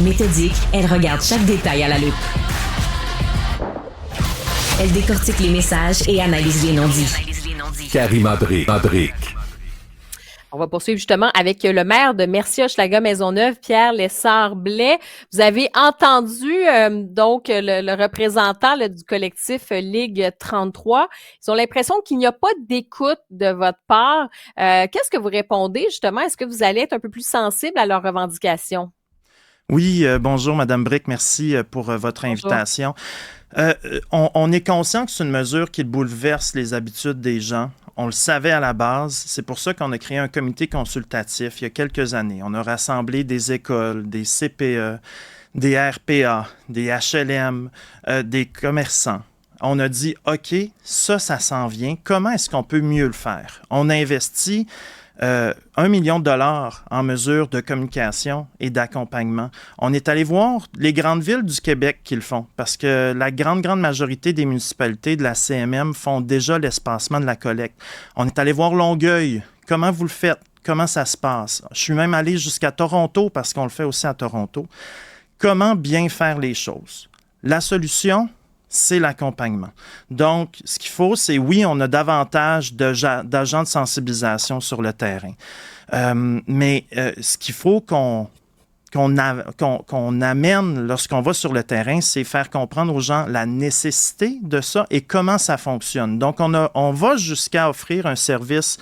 Méthodique, elle regarde chaque détail à la loupe. Elle décortique les messages et analyse les non-dits. Karima Brick. On va poursuivre justement avec le maire de Mercier-Hochelaga-Maisonneuve, Pierre Lessard-Blais. Vous avez entendu donc le représentant du collectif Ligue 33. Ils ont l'impression qu'il n'y a pas d'écoute de votre part. Qu'est-ce que vous répondez justement? Est-ce que vous allez être un peu plus sensible à leurs revendications? Oui, bonjour Madame Brick, merci pour votre invitation. On est conscient que c'est une mesure qui bouleverse les habitudes des gens. On le savait à la base. C'est pour ça qu'on a créé un comité consultatif il y a quelques années. On a rassemblé des écoles, des CPE, des RPA, des HLM, des commerçants. On a dit, OK, ça s'en vient. Comment est-ce qu'on peut mieux le faire? On a investi 1 million de dollars en mesures de communication et d'accompagnement. On est allé voir les grandes villes du Québec qui le font, parce que la grande majorité des municipalités de la CMM font déjà l'espacement de la collecte. On est allé voir Longueuil. Comment vous le faites? Comment ça se passe? Je suis même allé jusqu'à Toronto, parce qu'on le fait aussi à Toronto. Comment bien faire les choses? La solution, c'est l'accompagnement. Donc, ce qu'il faut, c'est, oui, on a davantage d'agents de sensibilisation sur le terrain. Mais ce qu'il faut qu'on amène lorsqu'on va sur le terrain, c'est faire comprendre aux gens la nécessité de ça et comment ça fonctionne. Donc, on va jusqu'à offrir un service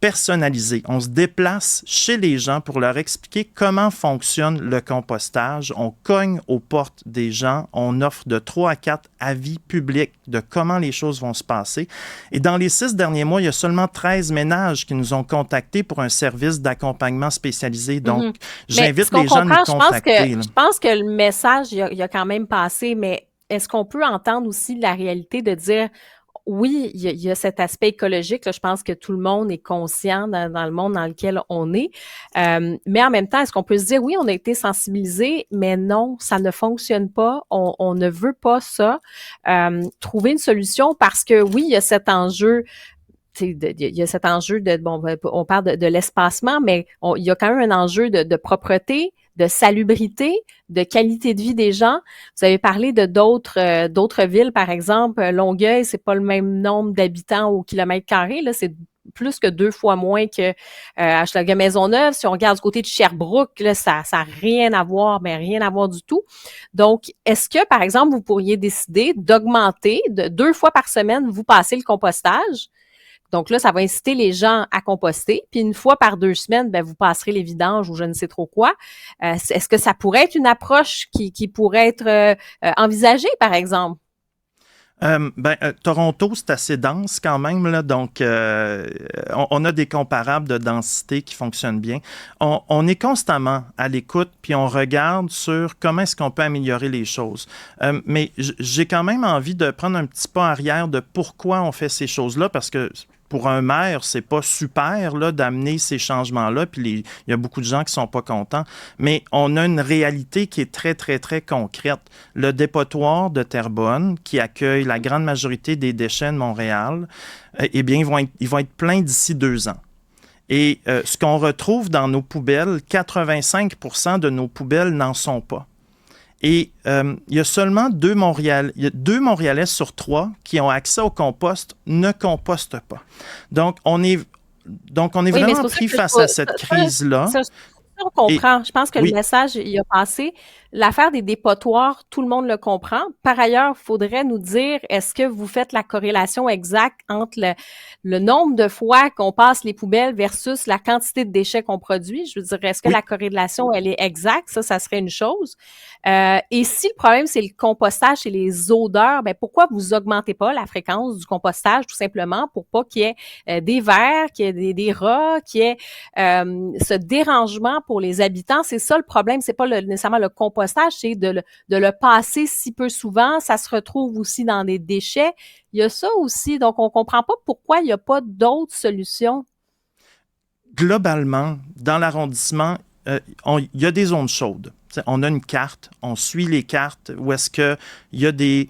personnalisé. On se déplace chez les gens pour leur expliquer comment fonctionne le compostage. On cogne aux portes des gens. On offre de 3 à 4 avis publics de comment les choses vont se passer. Et dans les 6 derniers mois, il y a seulement 13 ménages qui nous ont contactés pour un service d'accompagnement spécialisé. Donc, j'invite les gens à nous contacter. Je pense que le message, il a quand même passé, mais est-ce qu'on peut entendre aussi la réalité de dire oui, il y a cet aspect écologique. Là, je pense que tout le monde est conscient dans le monde dans lequel on est. Mais en même temps, est-ce qu'on peut se dire, oui, on a été sensibilisés, mais non, ça ne fonctionne pas. On ne veut pas ça. Trouver une solution parce que oui, il y a cet enjeu. Il y a cet enjeu on parle de l'espacement, mais il y a quand même un enjeu de propreté, de salubrité, de qualité de vie des gens. Vous avez parlé de d'autres villes, par exemple, Longueuil, c'est pas le même nombre d'habitants au kilomètre carré, là, c'est plus que 2 fois moins que Hochelaga-Maisonneuve. Si on regarde du côté de Sherbrooke, là, ça a rien à voir, mais rien à voir du tout. Donc, est-ce que, par exemple, vous pourriez décider d'augmenter de 2 fois par semaine, vous passez le compostage? Donc là, ça va inciter les gens à composter. Puis 1 fois par 2 semaines, ben vous passerez les vidanges ou je ne sais trop quoi. Est-ce que ça pourrait être une approche qui pourrait être envisagée, par exemple? Toronto, c'est assez dense quand même, là, donc on a des comparables de densité qui fonctionnent bien. On est constamment à l'écoute, puis on regarde sur comment est-ce qu'on peut améliorer les choses. Mais j'ai quand même envie de prendre un petit pas arrière de pourquoi on fait ces choses-là, parce que pour un maire, c'est pas super là, d'amener ces changements-là, puis il y a beaucoup de gens qui sont pas contents, mais on a une réalité qui est très, très, très concrète. Le dépotoir de Terrebonne, qui accueille la grande majorité des déchets de Montréal, eh bien, ils vont être pleins d'ici 2 ans. Et ce qu'on retrouve dans nos poubelles, 85% de nos poubelles n'en sont pas. Et il y a seulement 2 Montréalais sur 3 qui ont accès au compost, ne compostent pas. Donc, on est vraiment pris face à cette crise-là. On comprend. Je pense que le message, il a passé. L'affaire des dépotoirs, tout le monde le comprend. Par ailleurs, il faudrait nous dire, est-ce que vous faites la corrélation exacte entre le nombre de fois qu'on passe les poubelles versus la quantité de déchets qu'on produit? Je veux dire, est-ce que la corrélation, elle est exacte? Ça serait une chose. Et si le problème, c'est le compostage et les odeurs, ben pourquoi vous augmentez pas la fréquence du compostage, tout simplement, pour pas qu'il y ait des vers, qu'il y ait des rats, qu'il y ait ce dérangement pour les habitants? C'est ça le problème, c'est pas nécessairement le compostage, c'est de le passer si peu souvent. Ça se retrouve aussi dans des déchets. Il y a ça aussi, donc on comprend pas pourquoi il n'y a pas d'autres solutions. Globalement, dans l'arrondissement, il y a des zones chaudes. T'sais, on a une carte, on suit les cartes où est-ce qu'il y a des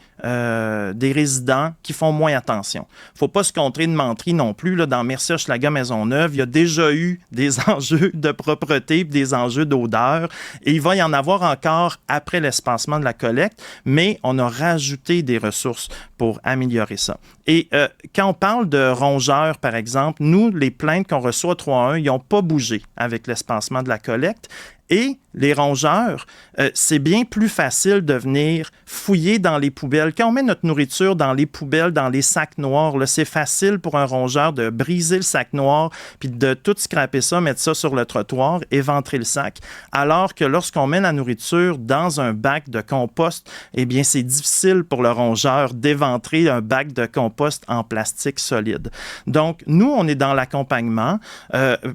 résidents qui font moins attention. Il ne faut pas se contrer de menterie non plus. Là, dans Mercier-Hochelaga-Maisonneuve, il y a déjà eu des enjeux de propreté et des enjeux d'odeur. Et il va y en avoir encore après l'espacement de la collecte, mais on a rajouté des ressources pour améliorer ça. Et quand on parle de rongeurs, par exemple, nous, les plaintes qu'on reçoit 3-1, ils n'ont pas bougé avec l'espacement de la collecte. Et les rongeurs, c'est bien plus facile de venir fouiller dans les poubelles. Quand on met notre nourriture dans les poubelles, dans les sacs noirs, là, c'est facile pour un rongeur de briser le sac noir puis de tout scraper ça, mettre ça sur le trottoir, éventrer le sac. Alors que lorsqu'on met la nourriture dans un bac de compost, eh bien, c'est difficile pour le rongeur d'éventrer un bac de compost en plastique solide. Donc, nous, on est dans l'accompagnement.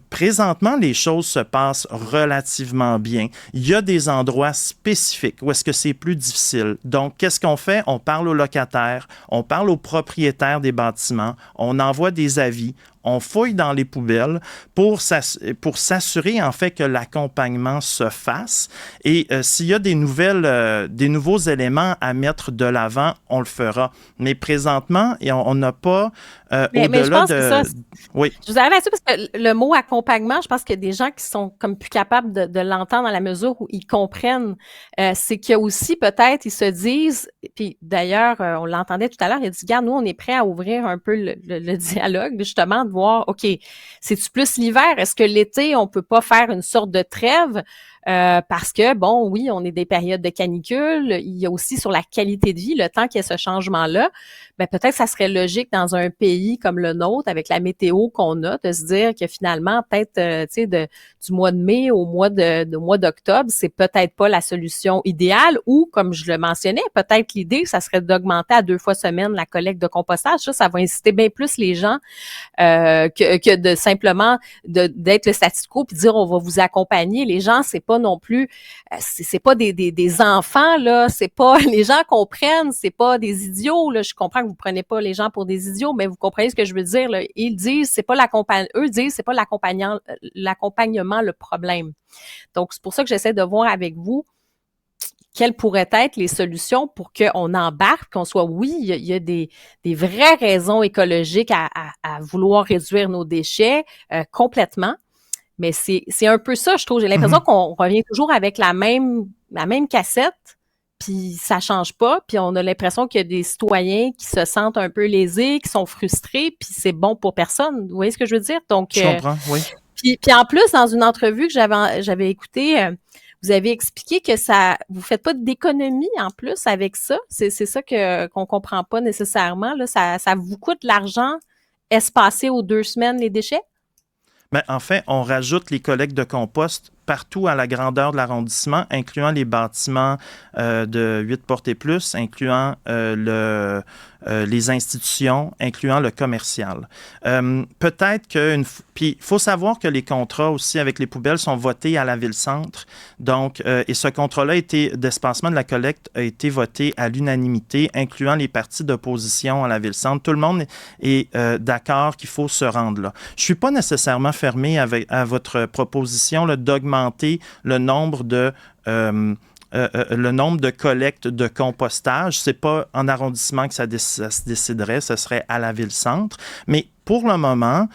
Présentement, les choses se passent relativement bien. Il y a des endroits spécifiques où est-ce que c'est plus difficile. Donc, qu'est-ce qu'on fait? On parle aux locataires, on parle aux propriétaires des bâtiments, on envoie des avis, on fouille dans les poubelles pour s'assurer, en fait, que l'accompagnement se fasse. Et s'il y a des nouveaux éléments à mettre de l'avant, on le fera. Mais présentement, on n'a pas mais je pense que ça, oui. Je vous arrête là-dessus parce que le mot accompagnement, je pense qu'il y a des gens qui sont comme plus capables de l'entendre dans la mesure où ils comprennent. C'est qu'il y a aussi peut-être, ils se disent, puis d'ailleurs, on l'entendait tout à l'heure, il a dit, regarde, nous, on est prêt à ouvrir un peu le dialogue, justement, de voir, OK, c'est-tu plus l'hiver? Est-ce que l'été, on peut pas faire une sorte de trêve? Parce que, bon, oui, on est des périodes de canicule. Il y a aussi sur la qualité de vie, le temps qu'il y a ce changement-là. Ben, peut-être que ça serait logique dans un pays comme le nôtre, avec la météo qu'on a, de se dire que finalement, peut-être, tu sais, du mois de mai au mois d'octobre, c'est peut-être pas la solution idéale. Ou, comme je le mentionnais, peut-être l'idée, ça serait d'augmenter à 2 fois semaine la collecte de compostage. Ça va inciter bien plus les gens que de simplement d'être le statu quo puis dire on va vous accompagner. Les gens, c'est pas non plus, c'est pas des enfants là, c'est pas les gens comprennent, c'est pas des idiots là. Je comprends que vous prenez pas les gens pour des idiots, mais vous comprenez ce que je veux dire là. Ils disent c'est pas eux disent c'est pas l'accompagnement le problème. Donc c'est pour ça que j'essaie de voir avec vous quelles pourraient être les solutions pour qu'on embarque, qu'on soit, oui, il y a des vraies raisons écologiques à vouloir réduire nos déchets complètement. Mais c'est un peu ça, je trouve. J'ai l'impression qu'on revient toujours avec la même cassette, puis ça change pas, puis on a l'impression qu'il y a des citoyens qui se sentent un peu lésés, qui sont frustrés, puis c'est bon pour personne. Vous voyez ce que je veux dire? Donc, je comprends, oui. Puis en plus, dans une entrevue que j'avais écoutée, vous avez expliqué que vous faites pas d'économie en plus avec ça. C'est ça qu'on comprend pas nécessairement. Là, ça vous coûte l'argent espacer aux 2 semaines les déchets? Bien, en fait, on rajoute les collectes de compost partout à la grandeur de l'arrondissement, incluant les bâtiments de 8 portes et plus, incluant les institutions, incluant le commercial. Peut-être puis il faut savoir que les contrats aussi avec les poubelles sont votés à la Ville-Centre. Donc, et ce contrat-là d'espacement de la collecte a été voté à l'unanimité, incluant les partis d'opposition à la Ville-Centre. Tout le monde est d'accord qu'il faut se rendre là. Je ne suis pas nécessairement fermé à votre proposition là, d'augmenter le nombre de collectes de compostage. Ce n'est pas en arrondissement que ça se déciderait, ce serait à la Ville-Centre. Mais pour le moment,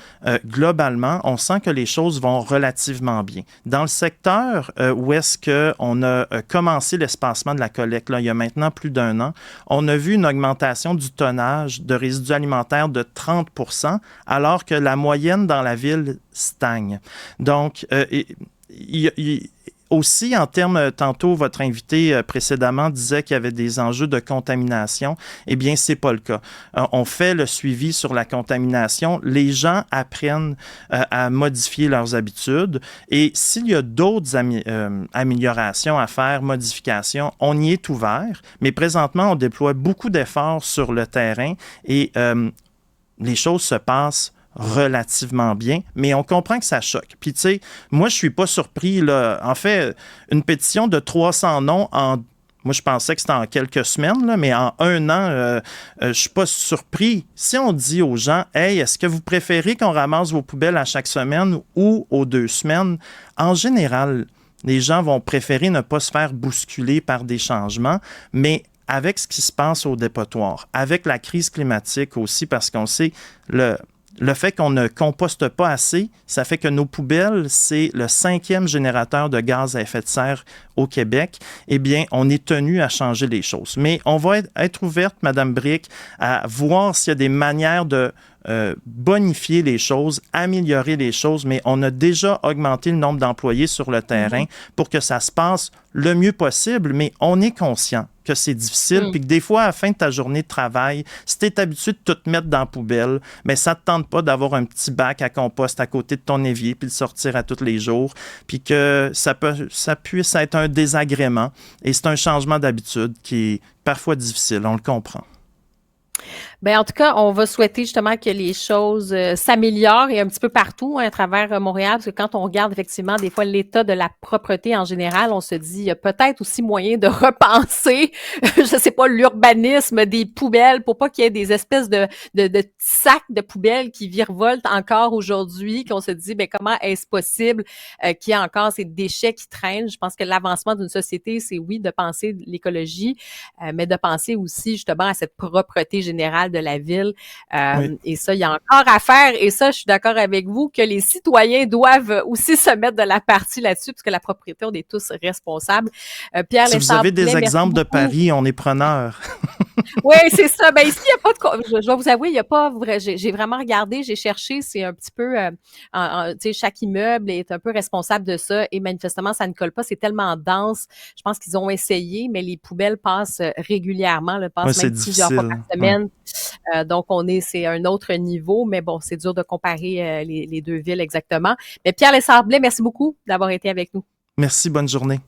globalement, on sent que les choses vont relativement bien. Dans le secteur où est-ce qu'on a commencé l'espacement de la collecte, là, il y a maintenant plus d'1 an, on a vu une augmentation du tonnage de résidus alimentaires de 30 %, alors que la moyenne dans la ville stagne. Donc, aussi, en termes, tantôt, votre invité précédemment disait qu'il y avait des enjeux de contamination. Eh bien, c'est pas le cas. On fait le suivi sur la contamination. Les gens apprennent à modifier leurs habitudes. Et s'il y a d'autres améliorations à faire, modifications, on y est ouvert. Mais présentement, on déploie beaucoup d'efforts sur le terrain et les choses se passent relativement bien, mais on comprend que ça choque. Puis, tu sais, moi, je suis pas surpris, là. En fait, une pétition de 300 noms moi, je pensais que c'était en quelques semaines, là, mais en 1 an, je suis pas surpris. Si on dit aux gens, « Hey, est-ce que vous préférez qu'on ramasse vos poubelles à chaque semaine ou aux 2 semaines? » En général, Les gens vont préférer ne pas se faire bousculer par des changements, mais avec ce qui se passe au dépotoir, avec la crise climatique aussi, parce qu'on sait le fait qu'on ne composte pas assez, ça fait que nos poubelles, c'est le 5e générateur de gaz à effet de serre au Québec. Eh bien, on est tenu à changer les choses. Mais on va être ouverte, Mme Brick, à voir s'il y a des manières de bonifier les choses, améliorer les choses, mais on a déjà augmenté le nombre d'employés sur le terrain pour que ça se passe le mieux possible, mais on est conscient que c'est difficile, puis que des fois, à la fin de ta journée de travail, si tu es habitué de tout mettre dans la poubelle, mais ça ne te tente pas d'avoir un petit bac à compost à côté de ton évier, puis de sortir à tous les jours, puis que ça puisse être un désagrément, et c'est un changement d'habitude qui est parfois difficile, on le comprend. Ben, en tout cas, on va souhaiter justement que les choses s'améliorent et un petit peu partout à travers Montréal, parce que quand on regarde effectivement des fois l'état de la propreté en général, on se dit il y a peut-être aussi moyen de repenser, je sais pas, l'urbanisme des poubelles pour pas qu'il y ait des espèces de petits sacs de poubelles qui virevoltent encore aujourd'hui, qu'on se dit ben comment est-ce possible qu'il y ait encore ces déchets qui traînent. Je pense que l'avancement d'une société, c'est oui de penser l'écologie, mais de penser aussi justement à cette propreté générale de la ville. Oui. Et ça, il y a encore à faire. Et ça, je suis d'accord avec vous que les citoyens doivent aussi se mettre de la partie là-dessus, parce que la propriété, on est tous responsables. Pierre, si vous avez des exemples de Paris, on est preneurs. Oui, c'est ça. Ben ici, il n'y a pas de... Je dois vous avouer, il n'y a pas vrai. J'ai vraiment regardé, j'ai cherché. C'est un petit peu... tu sais, chaque immeuble est un peu responsable de ça. Et manifestement, ça ne colle pas. C'est tellement dense. Je pense qu'ils ont essayé, mais les poubelles passent régulièrement. Passent même plusieurs fois par semaine. Donc, c'est un autre niveau. Mais bon, c'est dur de comparer les deux villes exactement. Mais Pierre Lessard-Blais, merci beaucoup d'avoir été avec nous. Merci. Bonne journée.